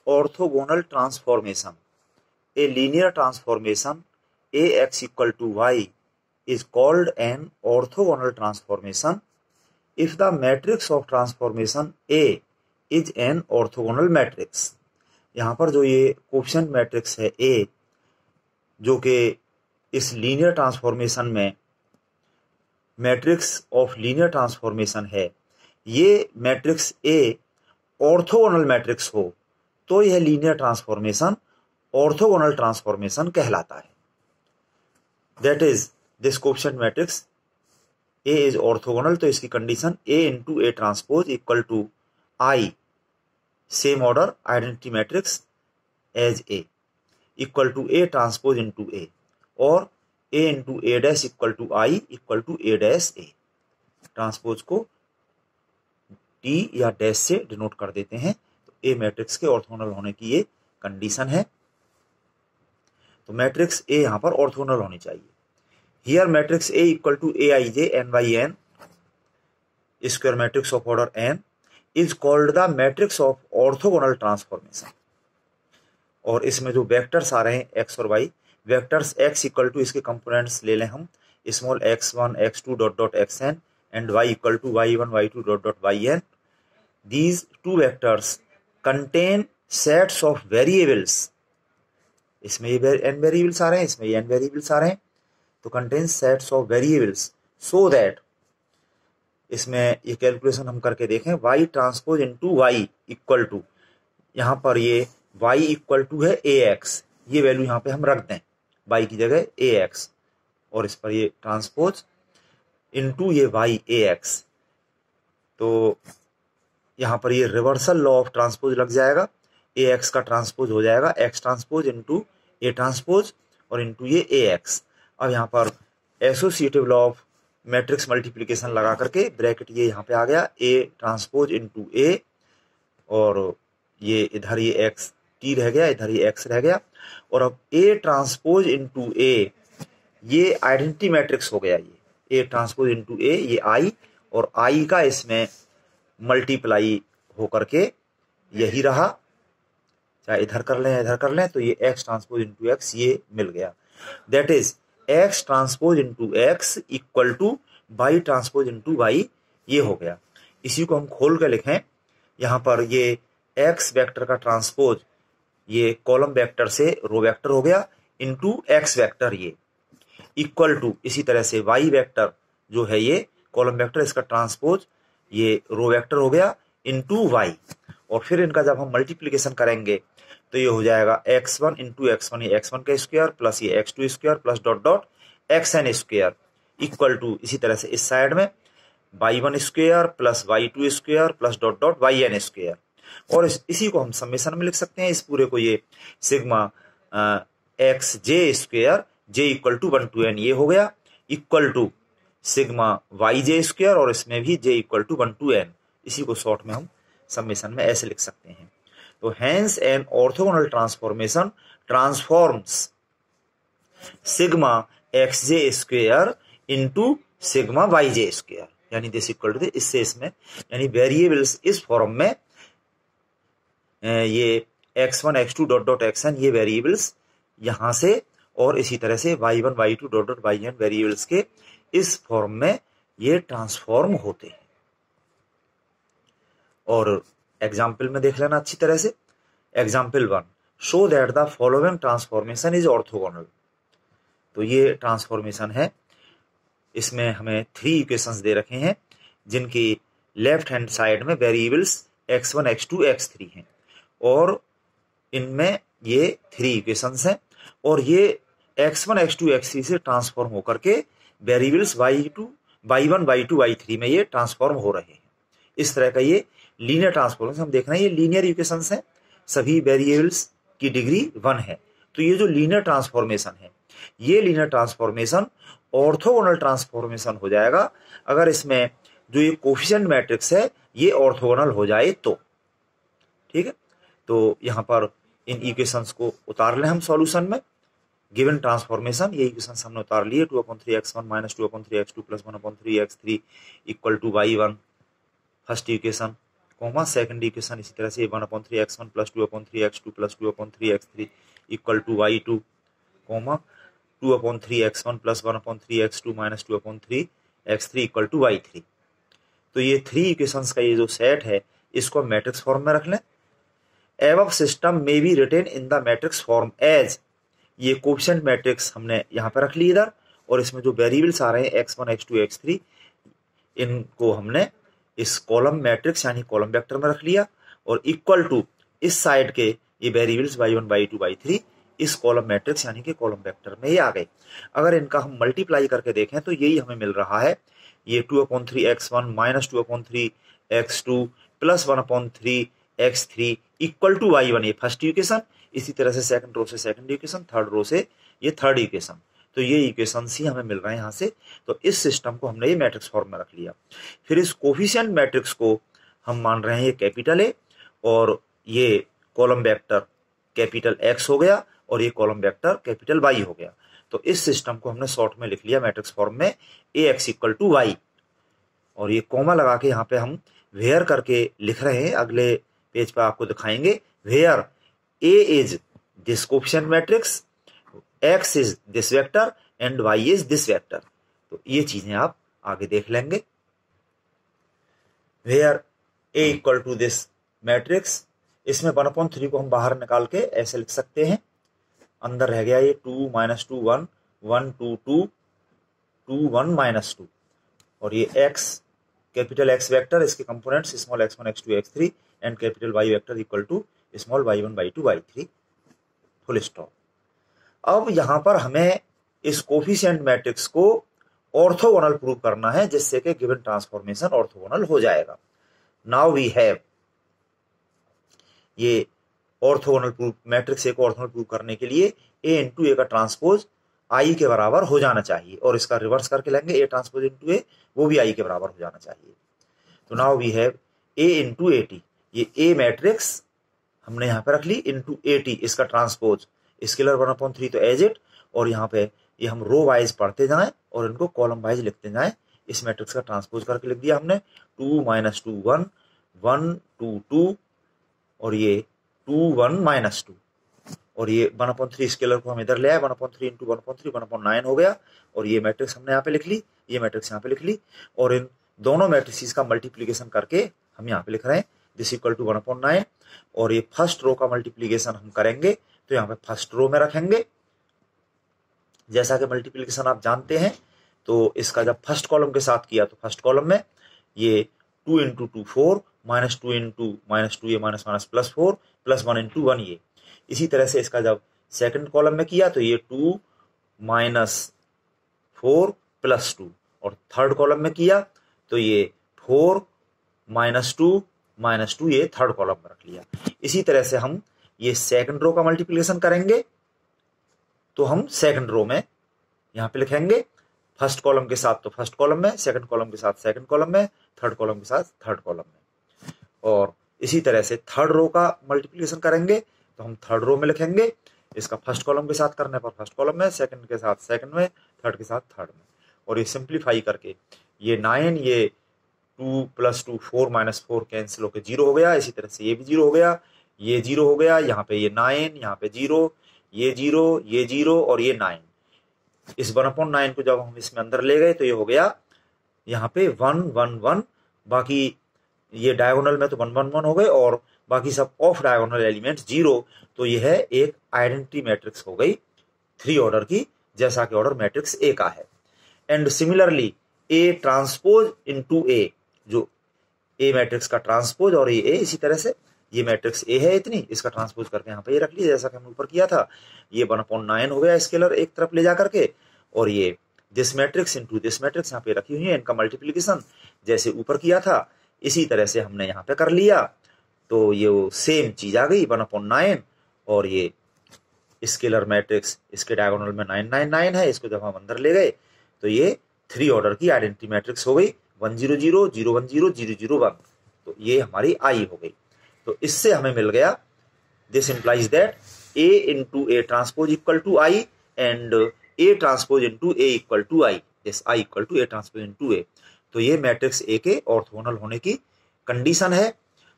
orthogonal transformation. A linear transformation ax equal to y is called an orthogonal transformation if the matrix of transformation A is an orthogonal matrix. यहाँ पर जो ये coefficient matrix है A, जो कि इस linear transformation में matrix of linear transformation है, ये मैट्रिक्स A ऑर्थोगोनल मैट्रिक्स हो तो यह लीनियर ट्रांसफॉर्मेशन ऑर्थोगोनल ट्रांसफॉर्मेशन कहलाता है. That is this coefficient matrix A is orthogonal, तो इसकी condition A into A transpose equal to I same order identity matrix as A equal to A transpose into A, और A into A dash equal to I equal to A dash A. Transpose को T या dash से denote कर देते हैं. तो A matrix के orthogonal होने की ये कंडीशन है. तो मैट्रिक्स A यहां पर ऑर्थोगोनल होनी चाहिए. Here matrix A equal to Aij n by n square matrix of order n is called the matrix of orthogonal transformation. और इसमें जो वेक्टर्स आ रहे हैं x और y, vectors x equal to इसके कंपोनेंट्स ले लें हम, small x1 x2 dot dot xn and y equal to y1 y2 dot dot yn. These two vectors contain sets of variables. इसमें ये n वेरिएबल्स आ रहे हैं, इसमें ये n वेरिएबल्स आ रहे हैं, तो contain sets of variables so that, इसमें ये कैलकुलेशन हम करके देखें, y transpose into y equal to, यहाँ पर ये y इक्वल टू है ax, ये वैल्यू यहाँ पे हम रख दें y की जगह ax, और इस पर ये ट्रांसपोज इनटू ये y ax. तो यहाँ पर ये रिवर्सल लॉ ऑफ ट्रांसपोज लग जाएगा, ax का ट्रांसपोज हो जाएगा x transpose into a transpose और इनटू ये ax. अब यहाँ पर associative law of matrix multiplication लगा करके ब्रैकेट ये यहाँ पे आ गया a ट्रांसपोज इनटू a, और ये इधर ये x t रह गया, इधर ये x रह गया, और अब a ट्रांसपोज इनटू a ये आइडेंटिटी मैट्रिक्स हो गया. ये a ट्रांसपोज इनटू a ये I, और I का इसमें मल्टीप्लाई हो करके यही रहा, चाहे इधर कर लें इधर कर लें, तो ये x ट्रांसपोज इनटू x ये मिल गया. That is x transpose into x equal to y transpose into y, ये हो गया. इसी को हम खोल कर लिखें, यहाँ पर ये x वेक्टर का ट्रांसपोज ये कॉलम वेक्टर से रो वेक्टर हो गया इनटू x वेक्टर, ये इक्वल टू इसी तरह से y वेक्टर जो है ये कॉलम वेक्टर, इसका ट्रांसपोज ये रो वेक्टर हो गया इनटू y, और फिर इनका जब हम मल्टीप्लिकेशन करेंगे तो ये हो जाएगा x1 इंटू x1, ये x1 का स्क्वायर प्लस ये x2 square plus dot dot xn square equal to इसी तरह से इस साइड में y1 square plus y2 square plus dot dot yn square. और इसी को हम समेशन में लिख सकते हैं, इस पूरे को ये sigma x j square j equal to 1 to n ये हो गया equal to sigma y j square, और इसमें भी j equal to 1 to n. इसी को शॉर्ट में हम समेशन में ऐसे लिख सकते हैं. तो hence an orthogonal transformation transforms sigma x j square into sigma y j square, यानी दिस इक्वल टू, इससे इसमें यानी वेरिएबल्स इस फॉर्म में ये x1 x2 dot dot xn ये वेरिएबल्स यहां से, और इसी तरह से y1 y2 dot dot yn variables के इस फॉर्म में ये ट्रांसफॉर्म होते हैं. और एग्जाम्पल में देख लेना अच्छी तरह से. Example 1, show that the following transformation is orthogonal. तो ये ट्रांसफॉर्मेशन है, इसमें हमें 3 इक्वेशंस दे रखे हैं जिनकी लेफ्ट हैंड साइड में वेरिएबल्स x1 x2 x3 हैं, और इनमें ये 3 इक्वेशंस हैं, और ये x1 x2 x3 से ट्रांसफॉर्म होकर के वेरिएबल्स y1 y2 y3 में ये ट्रांसफॉर्म हो रहे हैं. इस तरह का ये लीनियर ट्रांसफॉर्मेशन हम देख रहे हैं. ये लीनियर इक्वेशंस हैं, सभी वेरिएबल्स की डिग्री 1 है. तो ये जो लीनियर ट्रांसफॉर्मेशन है, ये लीनियर ट्रांसफॉर्मेशन ऑर्थोगोनल ट्रांसफॉर्मेशन हो जाएगा अगर इसमें जो ये कोफिशिएंट मैट्रिक्स है ये ऑर्थोगोनल हो जाए तो. ठीक है, तो यहाँ पर इन इक्वेशंस को उतार लें हम सॉल्यूशन में. गिवन ट्रांसफॉर्मेशन, ये इक्वेशंस हमने उतार लिए. 2/3x1 -2/3x2 +1/3x3 equal to y1 first equation. Comma second equation इसी तरह से 1/3x1 + 2/3x2 + 2/3x3 equal to y2, comma 2/3x1 + 1/3x2 - 2/3x3 equal to y3। तो ये 3 इक्वेशंस का ये जो सेट है इसको मैट्रिक्स फॉर्म में रख लें। एबव सिस्टम में be written in the matrix form as, ये कोएफिशिएंट मैट्रिक्स हमने यहाँ पर रख ली इधर, और इसमें जो वेरिएबल्स आ रहे हैं x1 x2 x3 इनको हमने इस कॉलम मैट्रिक्स यानी कॉलम वेक्टर में रख लिया, और इक्वल टू इस साइड के ये वेरिएबल्स y1 y2 y3 इस कॉलम मैट्रिक्स यानी कि कॉलम वेक्टर में ही आ गए। अगर इनका हम मल्टीप्लाई करके देखें तो यही हमें मिल रहा है, ये 2/3x1 - 2/3x2 + 1/3x3 equal to y1, ये फर्स्ट इक्वेशन। इसी तरह से सेकंड रो से सेकंड इक्वेशन, थर्ड रो से ये थर्ड इक्वेशन। तो ये इक्वेशन ही हमें मिल रहे हैं यहाँ से। तो इस सिस्टम को हमने ये मैट्रिक्स फॉर्म में रख लिया। फिर इस कोफिशिएंट मैट्रिक्स को हम मान रहे हैं ये कैपिटल ए, और ये कॉलम वेक्टर कैपिटल X हो गया, और ये कॉलम वेक्टर कैपिटल Y हो गया। तो इस सिस्टम को हमने शॉर्ट में लिख लिया मैट्रिक्स फॉर्म में AX = Y, और ये कॉमा लगा के यहाँ पे हम वेयर करके लिख रहे हैं। अगले पेज पर आपको दिखाएंगे where A is this coefficient matrix, X is this vector and Y is this vector. तो ये चीजें आप आगे देख लेंगे। वेयर A = दिस मैट्रिक्स, इसमें 1/3 को हम बाहर निकाल के ऐसे लिख सकते हैं, अंदर रह गया ये 2 - 2 1 1 2 2 2 1 - 2, और ये X कैपिटल X वेक्टर, इसके components small x1 x2 x3 and capital Y vector equal to small y1 y2 y3, full stop. अब यहाँ पर हमें इस कोफिशिएंट मैट्रिक्स को ऑर्थोगोनल प्रूव करना है, जिससे कि गिवन ट्रांसफॉर्मेशन ऑर्थोगोनल हो जाएगा। नाउ वी हैव, ये ऑर्थोगोनल प्रूव मैट्रिक्स ए को ऑर्थोगोनल प्रूव करने के लिए A × A का ट्रांसपोज I के बराबर हो जाना चाहिए, और इसका रिवर्स करके लेंगे A ट्रांसपोज × A, वो भी I के बराबर हो जाना चाहिए। तो now we have A × AT, ये A मैट्रिक्स हमने यहाँ पे रख ली × AT, इसका ट्रांसपोज स्केलर 1/3 तो एज इट, और यहाँ पे ये हम रो वाइज पढ़ते जाएं और इनको कॉलम वाइज लिखते जाएं। इस मैट्रिक्स का ट्रांसपोज करके लिख दिया हमने 2 - 2 1 1 2 2, और ये 2 1 - 2, और ये 1/3 स्केलर को हम इधर ले आए, 1/3 × 1/3 1/9 हो गया, और ये मैट्रिक्स हमने यहाँ पे लिख ली, ये मैट्रिक्स यहाँ पे लिख ली, और इन दोनों मैट्रिक्स का मल्टीप्लीकेशन करके हम यहाँ पे लिख रहे हैं दिस इक्वल टू 1/9, और ये फर्स्ट रो का मल्टीप्लीकेशन हम करेंगे तो यहाँ पे फर्स्ट रो में रखेंगे। जैसा कि मल्टीप्लीकेशन आप जानते हैं, तो इसका जब फर्स्ट कॉलम के साथ किया तो फर्स्ट कॉलम में ये 2 × 2 4 - 2 × -2 ये -+4 + 1 × 1 ये। इसी तरह से इसका जब सेकंड कॉलम में किया तो ये 2 - 4 + 2, और थर्ड कॉलम में किया तो ये 4 - 2 -2 ये थर्ड कॉलम में रख लिया। इसी तरह से हम ये सेकंड रो का मल्टीप्लिकेशन करेंगे तो हम सेकंड रो में यहाँ पे लिखेंगे फर्स्ट कॉलम के साथ तो फर्स्ट कॉलम में, सेकंड कॉलम के साथ सेकंड कॉलम में, थर्ड कॉलम के साथ थर्ड कॉलम में, और इसी तरह से थर्ड रो का मल्टीप्लिकेशन करेंगे तो हम थर्ड रो में लिखेंगे, इसका फर्स्ट कॉलम के साथ करने पर फर्स्ट कॉलम में, सेकंड के साथ सेकंड में, थर्ड के साथ थर्ड में, और ये सिंप्लीफाई करके ये 9, ये 2 + 2 4 - 4 कैंसिल होकर 0 हो गया। इसी तरह से ये भी 0 हो गया, ये 0 हो गया, यहाँ पे ये 9, यहाँ पे 0, ये 0, ये 0 और ये 9। इस 1/9 को जब हम इसमें अंदर ले गए तो ये हो गया यहाँ पे 1 1 1, बाकी ये डायगोनल में तो 1 1 1 हो गए, और बाकी सब ऑफ डायगोनल एलिमेंट्स 0। तो यह है एक आइडेंटिटी मैट्रिक्स हो गई 3 ऑर्डर की, जैसा कि ऑर्डर मैट्रिक्स A का है। And similarly A transpose × A, जो A मैट्रिक्स का ट्रांसपोज और ये A, इसी तरह से ये मैट्रिक्स A है इतनी, इसका ट्रांसपोज करके यहाँ पे ये रख लिया जैसा कि हमने ऊपर किया था। ये 1/9 हो गया स्केलर एक तरफ ले जा करके, और ये दिस मैट्रिक्स × दिस मैट्रिक्स यहाँ पे रखी हुई है, इनका मल्टीप्लीकेशन जैसे ऊपर किया था इसी तरह से हमने यहाँ पे कर लिया। तो ये सेम चीज आ गई 1/9, और ये स्केलर मैट्रिक्स इसके डायगोनल में 9 9 9 है, इसको जब हम अंदर ले गए तो ये 3 ऑर्डर की आइडेंटिटी मैट्रिक्स हो गई 1 0 0 0 1 0 0 0 1। तो ये हमारी I हो गई। तो इससे हमें मिल गया this implies that A × A transpose equal to I and A transpose × A equal to I, this I = A transpose × A। तो ये मैट्रिक्स A के ऑर्थोगोनल होने की कंडीशन है।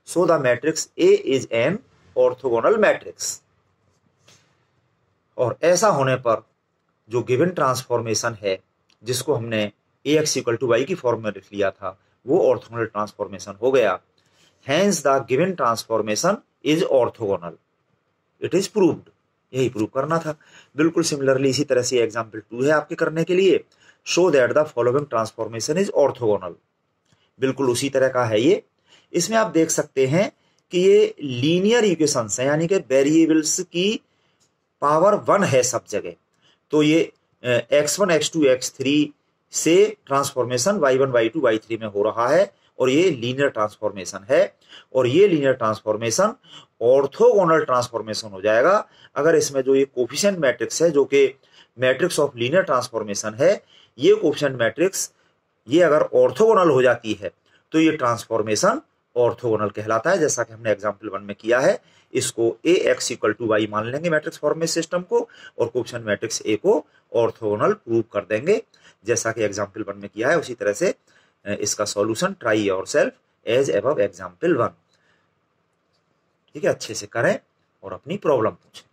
So the matrix A is an orthogonal matrix. और ऐसा होने पर जो गिवन ट्रांसफॉर्मेशन है, जिसको हमने A X equal to Y की फॉर्म में लिख लिया था, वो ऑर्थोगोनल ट्रांसफॉर्मेशन हो गया। Hence the given transformation is orthogonal, it is proved. यही प्रूव करना था। बिल्कुल सिमिलरली इसी तरह से एग्जाम्पल 2 है आपके करने के लिए। Show that the following transformation is orthogonal. बिल्कुल उसी तरह का है ये। इसमें आप देख सकते हैं कि ये लीनियर इक्वेशंस है, यानी कि वेरिएबल्स की पावर 1 है सब जगह। तो ये x1 x2 x3 से ट्रांसफॉर्मेशन y1 y2 y3 में हो रहा है, और ये लीनियर ट्रांसफॉर्मेशन है। और ये लीनियर ट्रांसफॉर्मेशन ऑर्थोगोनल ट्रांसफॉर्मेशन हो जाएगा अगर इसमें जो ये कोफिशिएंट मैट्रिक्स है, जो कि मैट्रिक्स ऑफ लीनियर ट्रांसफॉर्मेशन है, ये कोफिशिएंट मैट्रिक्स ये अगर ऑर्थोगोनल हो जाती है तो ये ट्रांसफॉर्मेशन ऑर्थोगोनल कहलाता है, जैसा कि हमने एग्जाम्पल 1 में किया है। इसको ए एक्स इक्वल टू वाई मान लेंगे मैट्रिक्स फॉर्मेशन सिस्टम को, और कोफिशिएंट मैट्रिक्स ए को ऑर्थोगोनल प्रूव कर देंगे, जैसा कि एग्जाम्पल 1 में किया है। उसी तरह से इसका solution try yourself as above example 1। ठीक है, अच्छे से करें और अपनी प्रॉब्लम पूछें।